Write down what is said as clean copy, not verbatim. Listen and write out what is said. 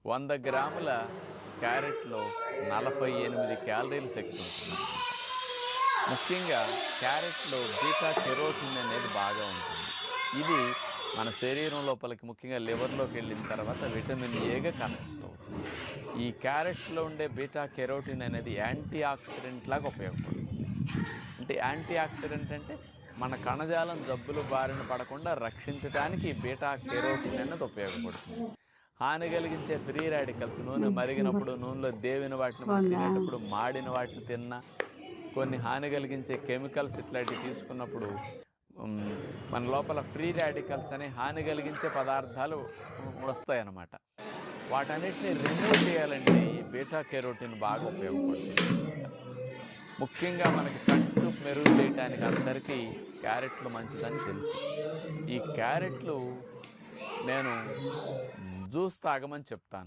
100 గ్రాముల క్యారెట్లో 48 క్యాలరీల శక్తి ఉంటుంది. ముఖ్యంగా క్యారెట్లో బీటా కెరోటిన్ అనేది బాగా ఉంటుంది. ఇది మన శరీరం లోపలికి ముఖ్యంగా లివర్లోకి వెళ్ళిన తర్వాత విటమిన్ ఏగా కనెక్ట్ అవుతుంది. ఈ క్యారెట్స్లో ఉండే బీటా కెరోటిన్ అనేది యాంటీ ఆక్సిడెంట్ లాగా ఉపయోగపడుతుంది. అంటే యాంటీ ఆక్సిడెంట్ అంటే మన కణజాలం జబ్బులు బారిన పడకుండా రక్షించడానికి బీటా కెరోటిన్ అనేది ఉపయోగపడుతుంది. హాని కలిగించే ఫ్రీ రాడికల్స్ నూనె మరిగినప్పుడు, నూనెలో దేవిన వాటిని మనం తినేటప్పుడు, మాడిన వాటిని తిన్నా, కొన్ని హాని కలిగించే కెమికల్స్ ఇట్లాంటివి తీసుకున్నప్పుడు మన లోపల ఫ్రీ రాడికల్స్ అనే హాని కలిగించే పదార్థాలు వస్తాయన్నమాట. వాటన్నిటిని రిమూవ్ చేయాలంటే ఈ బీటా కెరోటిన్ బాగా ఉపయోగపడుతుంది. ముఖ్యంగా మనకి కంటి చూపు మెరుగు చేయడానికి అందరికీ క్యారెట్లు మంచిదని తెలుసు. ఈ క్యారెట్లు నేను జ్యూస్ తాగమని చెప్తాను.